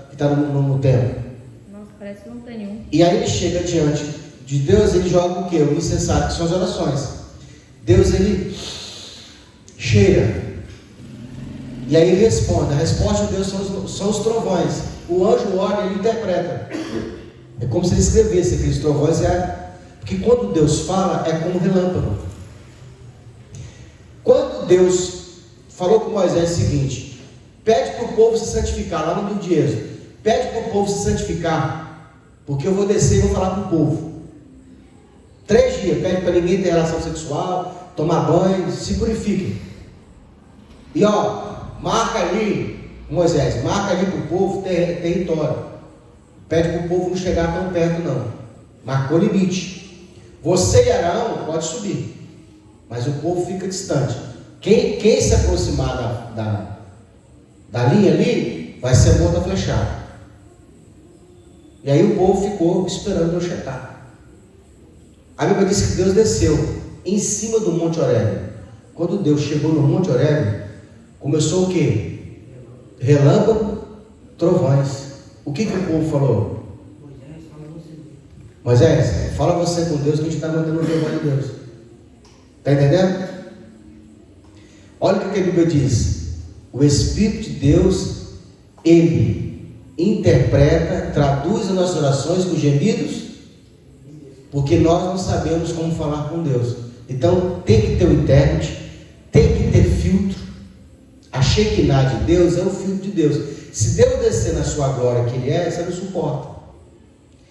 Speaker 1: que está no templo?
Speaker 4: Nossa, parece que não tem nenhum.
Speaker 1: E aí ele chega diante de Deus, ele joga o quê? O incensário, que são as orações. Deus, ele cheira. E aí ele responde. A resposta de Deus são os trovões. O anjo ora e ele interpreta. É como se ele escrevesse aqueles trovões. Porque quando Deus fala, é como um relâmpago. Quando Deus falou com Moisés o seguinte: pede para o povo se santificar, lá no livro de Êxodo, pede para o povo se santificar, porque eu vou descer e vou falar com o povo. 3 dias, pede para ninguém ter relação sexual, tomar banho, se purifiquem. E marca ali, Moisés, marca ali para o povo território. Pede para o povo não chegar tão perto não. Marcou limite. Você e Arão pode subir, mas o povo fica distante. Quem se aproximar da linha ali, vai ser morto a flechada. E aí o povo ficou esperando eu chegar. A Bíblia diz que Deus desceu em cima do Monte Horebe. Quando Deus chegou no Monte Horebe, começou o quê? Relâmpago, trovões. O que o povo falou? Moisés, fala você com Deus que a gente está mantendo o trovão de Deus. Está entendendo? Olha o que a Bíblia diz. O Espírito de Deus, ele interpreta, traduz as nossas orações com gemidos, porque nós não sabemos como falar com Deus. Então tem que ter o intérprete, tem que ter filtro. A Shekinah de Deus é o filtro de Deus. se Deus descer na sua glória que Ele é, você não suporta.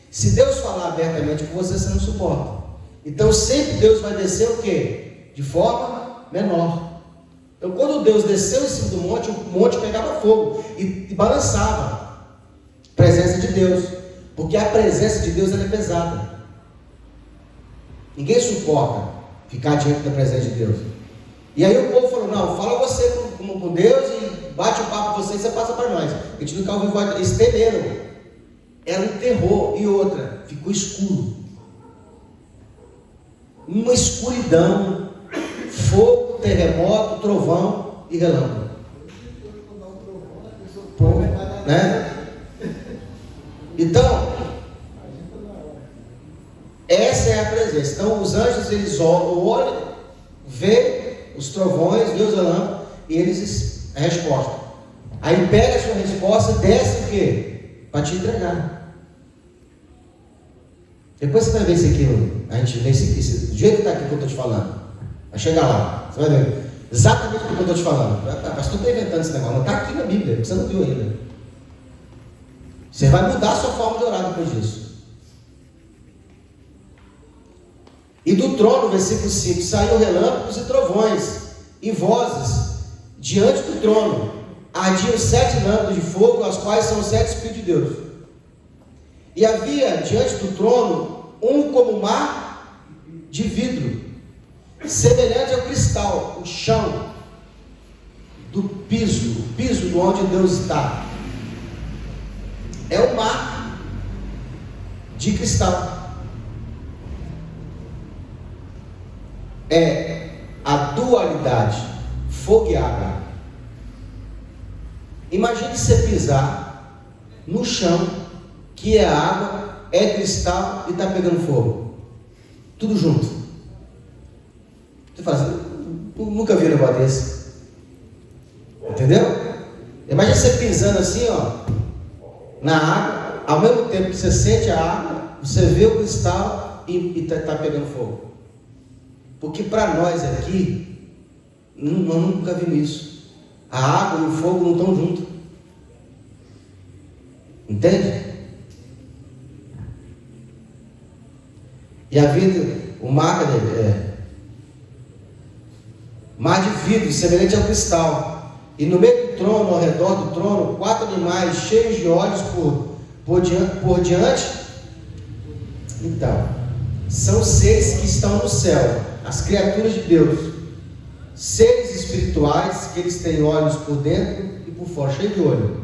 Speaker 1: Se Deus falar abertamente com você, você não suporta. Então sempre Deus vai descer o quê? De forma menor. Então quando Deus desceu em cima do monte, o monte pegava fogo e balançava. Presença de Deus. Porque a presença de Deus ela é pesada. Ninguém suporta ficar diante da presença de Deus. E aí o povo falou, não, fala você com Deus e bate o papo com você e você passa para nós. A gente nunca ouviu voz. Eles temeram. Era um terror. E outra, ficou escuro. Uma escuridão, fogo, terremoto, trovão e relâmpago. Né? Então, essa é a presença. Então, os anjos, eles olham, vê os trovões, vê os relâmpagos, e eles, a resposta. Aí pega a sua resposta, desce o quê? Para te entregar. Depois você vai ver isso aqui, a gente vê esse do jeito que está aqui que eu estou te falando. Vai chegar lá, você vai ver exatamente o que eu estou te falando. Mas tu está inventando esse negócio, não está aqui na Bíblia, você não viu ainda. Você vai mudar a sua forma de orar depois disso. E do trono, versículo 5, saiu relâmpagos e trovões, e vozes, diante do trono, ardiam 7 lâmpadas de fogo, as quais são os 7 Espíritos de Deus. E havia diante do trono um como mar de vidro, semelhante ao cristal, o chão do piso, o piso de onde Deus está. É um mar de cristal. É a dualidade, fogo e água. Imagine você pisar no chão, que é água, é cristal e está pegando fogo. Tudo junto. Você fala assim, nunca vi um negócio desse. Entendeu? Imagina você pisando assim, ó, na água, ao mesmo tempo que você sente a água, você vê o cristal e está pegando fogo. Porque para nós aqui, nós nunca vimos isso. A água e o fogo não estão juntos. Entende? E a vida, o mar, mar de vidro, semelhante ao cristal. E no meio do trono, ao redor do trono, 4 animais cheios de olhos por diante. Então, são seres que estão no céu, as criaturas de Deus, seres espirituais que eles têm olhos por dentro e por fora, cheio de olho.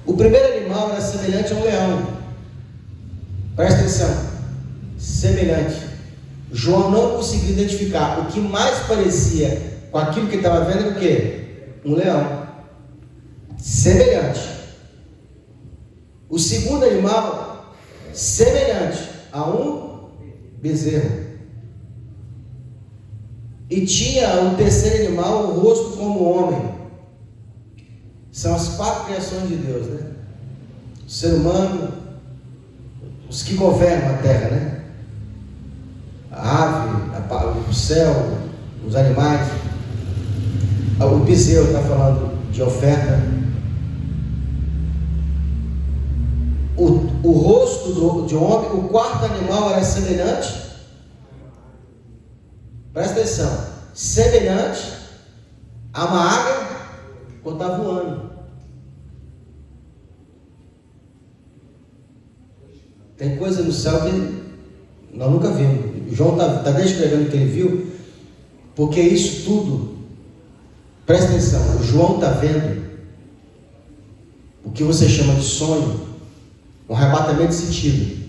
Speaker 1: O primeiro animal era semelhante a um leão. Presta atenção, semelhante. João não conseguiu identificar. O que mais parecia com aquilo que ele estava vendo era o quê? Um leão. Semelhante. O segundo animal, semelhante a um bezerro. E tinha o terceiro animal, o rosto como homem. São as 4 criações de Deus, né? O ser humano, os que governam a terra, né? A ave, o céu, os animais. O bezerro está falando de oferta. O rosto de homem, o quarto animal era semelhante. Presta atenção. Semelhante a uma águia quando está voando. Tem coisa no céu que nós nunca vimos. O João está descrevendo o que ele viu, porque isso tudo, presta atenção, o João está vendo o que você chama de sonho, um arrebatamento de sentido.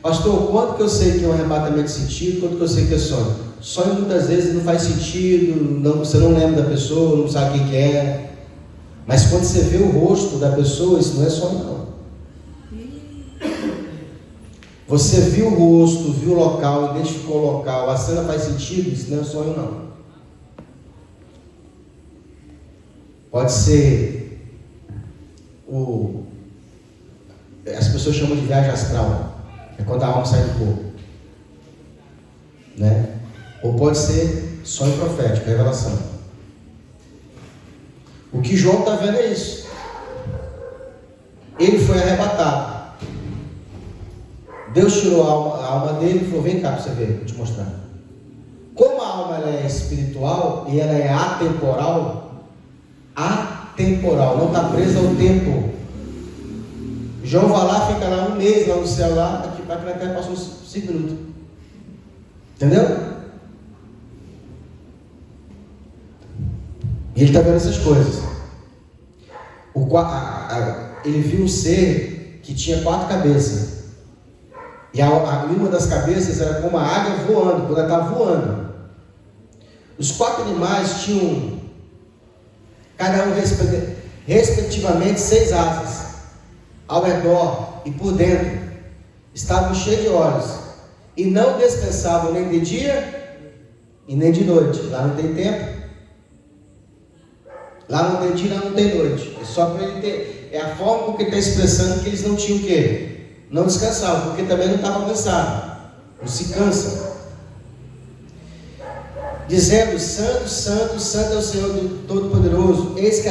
Speaker 1: Pastor, quanto que eu sei que é um arrebatamento de sentido, quanto que eu sei que é sonho? Sonho muitas vezes não faz sentido, você não lembra da pessoa, não sabe quem que é, mas quando você vê o rosto da pessoa, isso não é sonho não. Você viu o rosto, viu o local, identificou o local, a cena faz sentido, isso não é sonho não. Pode ser as pessoas chamam de viagem astral, é quando a alma sai do corpo, né? Ou pode ser sonho profético, revelação. O que João está vendo é isso. Ele foi arrebatado. Deus tirou a alma dele e falou: vem cá para você ver, vou te mostrar. Como a alma ela é espiritual e ela é atemporal, não está presa ao tempo. João vai lá, fica lá um mês lá no céu, lá, aqui para a terra passou 5 minutos. Entendeu? E ele está vendo essas coisas. Ele viu um ser que tinha 4 cabeças. E uma das cabeças era como a águia voando, quando ela estava voando. Os 4 animais tinham, cada um respectivamente, 6 asas. Ao redor e por dentro estavam cheios de olhos. E não descansavam nem de dia e nem de noite. Lá não tem tempo. Lá não tem dia, lá não tem noite. É só para ele ter. É a forma com que ele está expressando que eles não tinham o quê? Não descansavam, porque também não estavam cansados. Não se cansam. Dizendo: Santo, Santo, Santo é o Senhor do Todo-Poderoso. Eis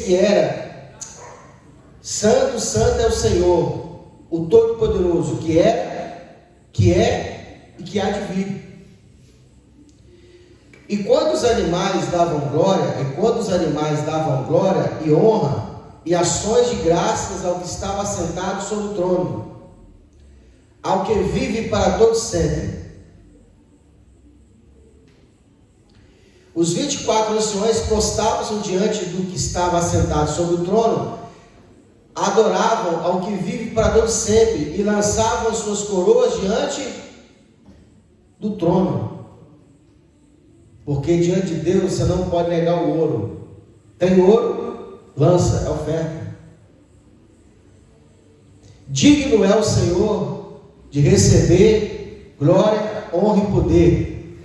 Speaker 1: que era. Santo, Santo é o Senhor, o Todo-Poderoso, que é e que há de vir. E quando os animais davam glória e honra e ações de graças ao que estava sentado sobre o trono, ao que vive para todo sempre, os 24 anciões prostravam-se diante do que estava assentado sobre o trono, adoravam ao que vive para todo sempre e lançavam as suas coroas diante do trono. Porque diante de Deus você não pode negar o ouro. Tem ouro? Lança, é oferta. Digno é o Senhor de receber glória, honra e poder,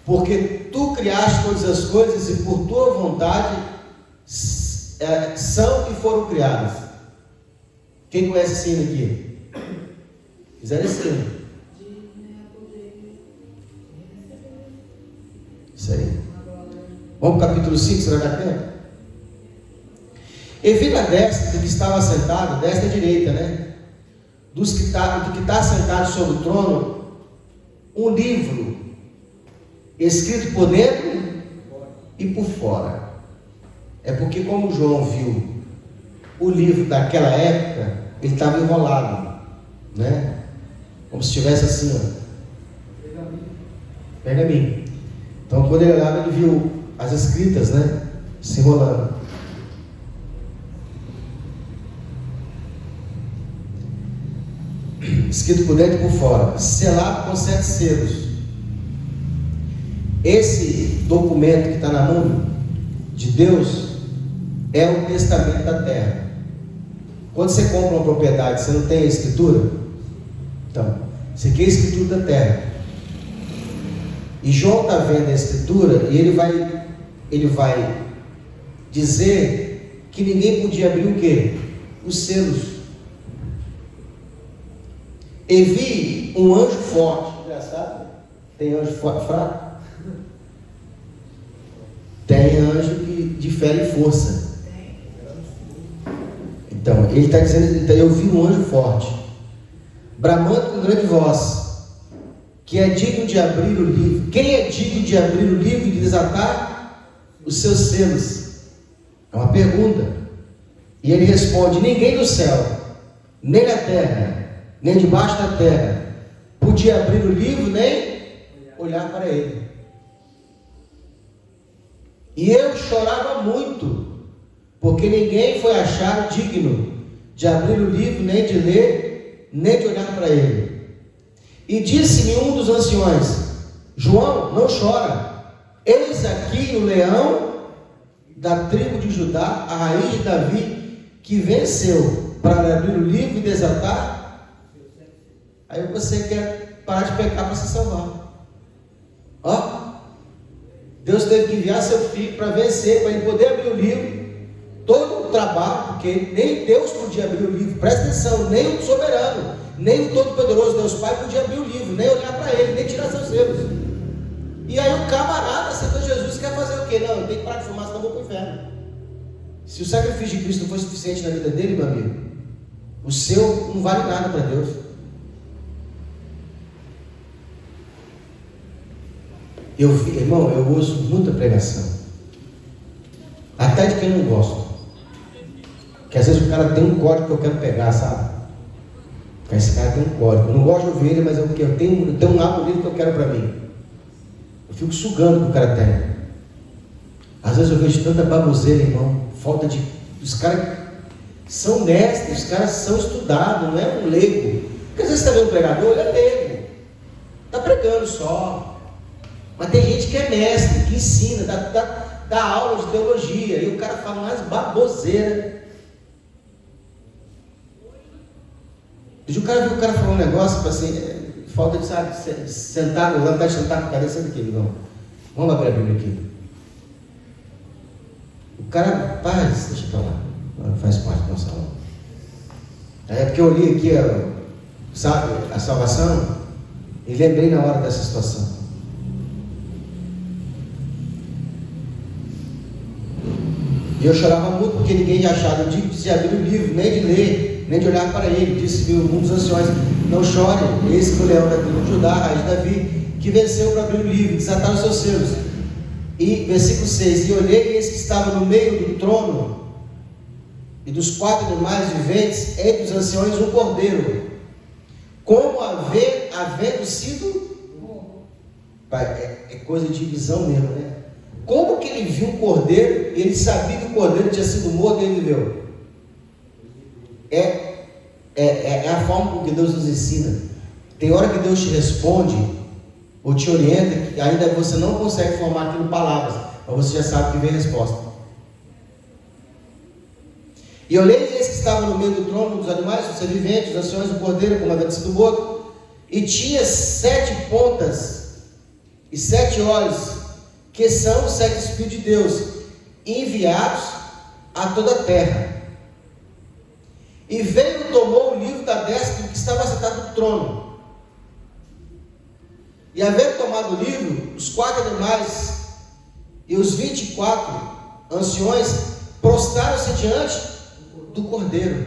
Speaker 1: porque tu criaste todas as coisas e por tua vontade são e foram criadas. Quem conhece esse hino aqui? Fizeram esse hino. Isso aí. Vamos para o capítulo 5, você vai dar tempo? E vi na destra do que estava sentado, destra e direita, né? Do que está sentado sobre o trono, um livro escrito por dentro e por fora. É porque, como João viu o livro daquela época, ele estava enrolado, né? Como se estivesse assim, ó. Pergaminho. Então, quando ele olhava, ele viu as escritas, né? Se enrolando. Escrito por dentro e por fora, selado com 7 selos. Esse documento que está na mão de Deus é o testamento da terra. Quando você compra uma propriedade, você não tem a escritura? Então, isso aqui é a escritura da terra. E João está vendo a escritura e ele vai dizer que ninguém podia abrir o quê? Os selos. E vi um anjo forte. Engraçado. Tem anjo fraco? Tem anjo que difere em força. Então, ele está dizendo, eu vi um anjo forte, bramando com grande voz, que é digno de abrir o livro. Quem é digno de abrir o livro e de desatar os seus selos? É uma pergunta. E ele responde: ninguém no céu, nem na terra, nem debaixo da terra, podia abrir o livro, nem olhar para ele. E eu chorava muito, porque ninguém foi achado digno de abrir o livro, nem de ler, nem de olhar para ele. E disse-me um dos anciões: João, não chora, eis aqui o leão da tribo de Judá, a raiz de Davi, que venceu para abrir o livro e desatar. Aí você quer parar de pecar para se salvar. Ó, Deus teve que enviar seu filho para vencer, para ele poder abrir o livro. Todo o trabalho, porque nem Deus podia abrir o livro. Presta atenção, nem o soberano, nem o Todo-Poderoso Deus Pai podia abrir o livro, nem olhar para ele, nem tirar seus selos. E aí o camarada aceitou Jesus, quer fazer o quê? Não, eu tenho que parar de fumar, senão eu vou para o inferno. Se o sacrifício de Cristo não foi suficiente na vida dele, meu amigo, o seu não vale nada para Deus. Irmão, eu uso muita pregação, até de quem não gosta, que às vezes o cara tem um código que eu quero pegar, sabe? Esse cara tem um código, eu não gosto de ouvir ele, mas eu tenho um algo dele que eu quero para mim. Eu fico sugando o que o cara tem. Às vezes eu vejo tanta baboseira, irmão, falta de... Os caras são mestres, os caras são estudados, não é um leigo. Porque às vezes você está vendo um pregador, ele é leigo, está pregando só. Mas tem gente que é mestre, que ensina, dá aula de teologia, e o cara fala mais baboseira. O cara viu o cara falar um negócio, assim, falta de, sabe, de sentar, levantar de sentar com a cabeça aqui, irmão. Vamos abrir a Bíblia aqui. O cara, paz, deixa eu falar, não faz parte da nossa aula. É porque eu li aqui, sabe, a salvação, e lembrei na hora dessa situação. E eu chorava muito porque ninguém achava de abrir o livro, nem de ler, nem de olhar para ele. Disse um dos anciões: não chore, esse que o leão da tribo de Judá, raiz de Davi, que venceu para abrir o livro, desatar os seus selos. E versículo 6: e olhei, e esse que estava no meio do trono e dos 4 animais viventes, entre os anciões um cordeiro, como havendo sido... É coisa de visão mesmo, né? Como que ele viu um cordeiro e ele sabia que o cordeiro tinha sido morto e ele viveu? É a forma com que Deus nos ensina. Tem hora que Deus te responde ou te orienta, que ainda você não consegue formar aquilo em palavras, mas você já sabe que vem a resposta. E eu olhei esse que estava no meio do trono dos animais, os seres viventes, os anciões, o cordeiro, como havia sido morto, e tinha 7 pontas e 7 olhos, que são os 7 Espíritos de Deus, enviados a toda a terra. E veio e tomou o livro da destra que estava sentado no trono. E havendo tomado o livro, os 4 animais e os 24 anciões prostraram-se diante do cordeiro,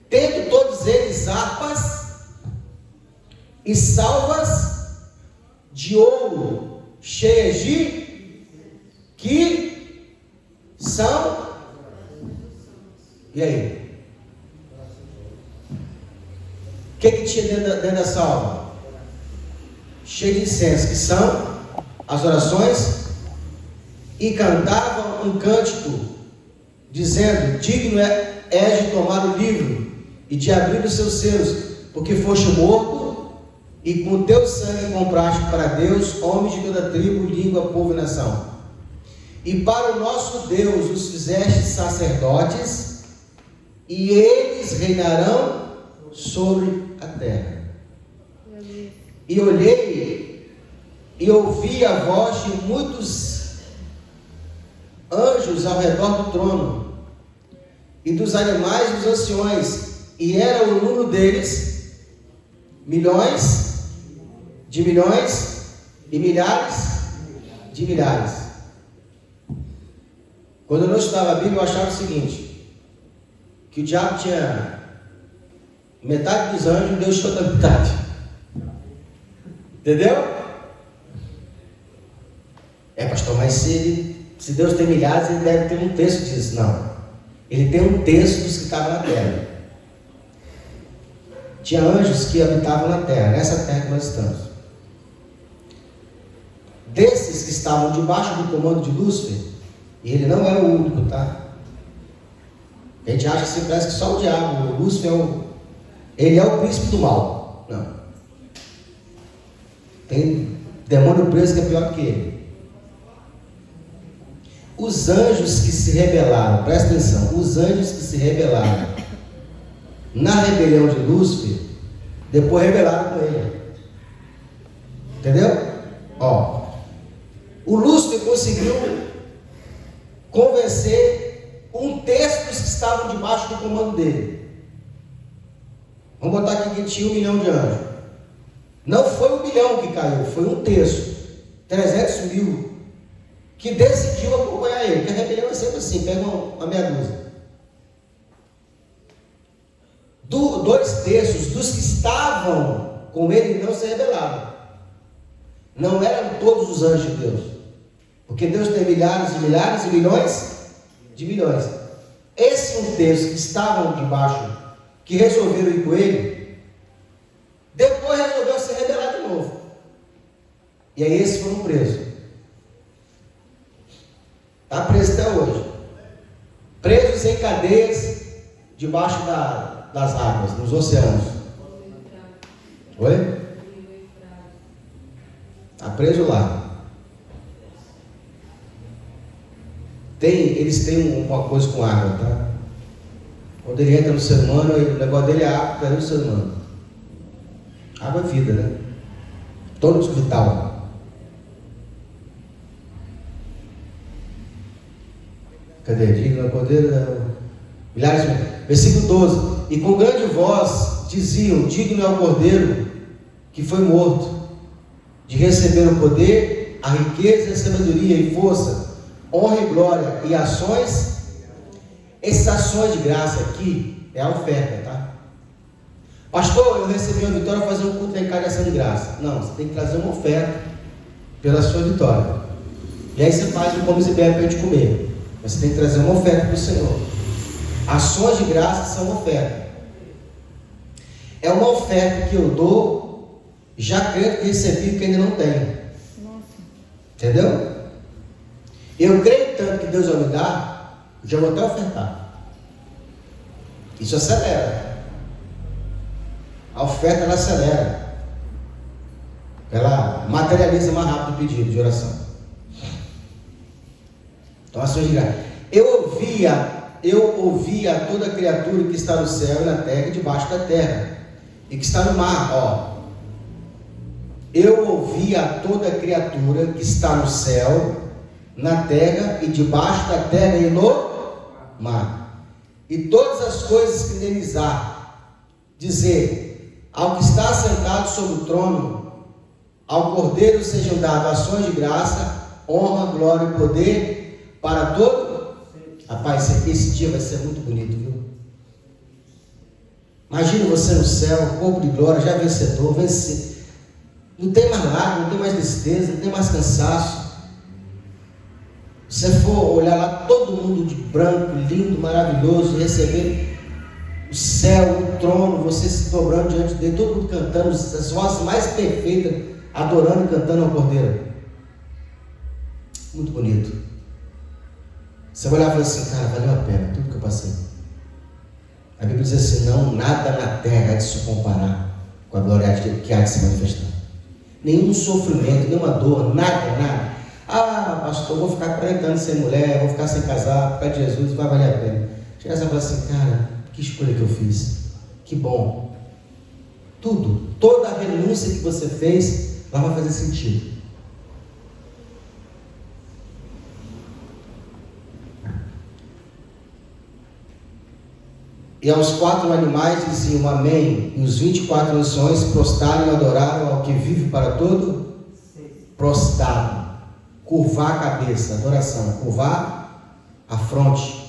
Speaker 1: tendo todos eles harpas e salvas de ouro, cheias de que são, e aí? O que tinha dentro da salva? Cheio de incenso, que são as orações, e cantavam um cântico, dizendo: digno és de tomar o livro e de abrir os seus selos, porque foste morto, e com teu sangue compraste para Deus homens de toda tribo, língua, povo e nação. E para o nosso Deus os fizeste sacerdotes, e eles reinarão sobre a terra. E olhei e ouvi a voz de muitos anjos ao redor do trono, e dos animais e dos anciões, e era o número deles milhões de milhões e milhares de milhares. Quando eu não estudava a Bíblia, eu achava o seguinte, que o diabo tinha metade dos anjos e Deus tinha outra metade. Entendeu? Pastor, mas se Deus tem milhares, ele deve ter um terço disso. Não, ele tem um terço dos que estavam na terra. Tinha anjos que habitavam na terra, nessa terra que nós estamos. Desses que estavam debaixo do comando de Lúcifer, e ele não é o único, tá? A gente acha que parece que só o diabo, o Lúcifer ele é o príncipe do mal. Não. Tem demônio preso que é pior que ele. Os anjos que se rebelaram, presta atenção, os anjos que se rebelaram na rebelião de Lúcifer, depois rebelaram com ele. Entendeu? O Lúcifer conseguiu convencer um terço dos que estavam debaixo do comando dele. Vamos botar aqui que tinha 1 milhão de anjos. Não foi 1 milhão que caiu, foi um terço. 300.000 que decidiu acompanhar ele, porque a rebelião é sempre assim, pega uma meia dúzia. 2/3 dos que estavam com ele não se rebelaram. Não eram todos os anjos de Deus, porque Deus tem milhares e milhares e milhões de milhões. Esse 1/3 que estavam debaixo, que resolveram ir com ele, depois resolveu se rebelar de novo. E aí esses foram presos. Está preso até hoje. Presos em cadeias debaixo das águas, nos oceanos. Oi? Está preso lá. Eles têm uma coisa com água, tá? Quando ele entra no ser humano, o negócio dele é água, cadê o ser humano? Água é vida, né? Todo vital. Cadê? Digno é o poder. Milhares de... Versículo 12. E com grande voz diziam: digno é o cordeiro que foi morto, de receber o poder, a riqueza, a sabedoria e força, honra e glória e ações. Essas ações de graça aqui é a oferta, tá? Pastor, eu recebi uma vitória, fazer um culto em casa de ação de graça. Não, você tem que trazer uma oferta pela sua vitória. E aí você faz um comes e bebe para a gente comer. Mas você tem que trazer uma oferta para o Senhor. Ações de graça são oferta. É uma oferta que eu dou, já crendo que recebi, que ainda não tenho. Entendeu? Eu creio tanto que Deus vai me dar, já vou até ofertar. Isso acelera. A oferta ela acelera. Ela materializa mais rápido o pedido de oração. Então, ações de graça. Eu ouvia toda criatura que está no céu e na terra e debaixo da terra, e que está no mar, ó. Eu ouvia toda criatura que está no céu, na terra e debaixo da terra e no mar, e todas as coisas que neles há, dizer ao que está sentado sobre o trono, ao Cordeiro sejam dadas ações de graça, honra, glória e poder para todo. Rapaz, esse dia vai ser muito bonito, viu? Imagina você no céu, corpo de glória, já vencedor, vencer. Não tem mais lágrimas, não tem mais tristeza, não tem mais cansaço. Se você for olhar lá, todo mundo de branco, lindo, maravilhoso, receber o céu, o trono, você se dobrando diante dele, todo mundo cantando, as vozes mais perfeitas, adorando e cantando ao Cordeiro. Muito bonito. Você vai olhar e falar assim: cara, valeu a pena tudo que eu passei. A Bíblia diz assim: não, nada na terra há de se comparar com a glória que há de se manifestar. Nenhum sofrimento, nenhuma dor, nada. Ah, pastor, vou ficar 40 anos sem mulher, vou ficar sem casar, por causa de Jesus, vai valer a pena. Chega e fala assim: cara, que escolha que eu fiz, que bom. Tudo, toda a renúncia que você fez, lá vai fazer sentido. E aos 4 animais diziam amém, e os 24 anciões prostraram e adoraram ao que vive para todo. Prostraram, curvar a cabeça, adoração, curvar a fronte,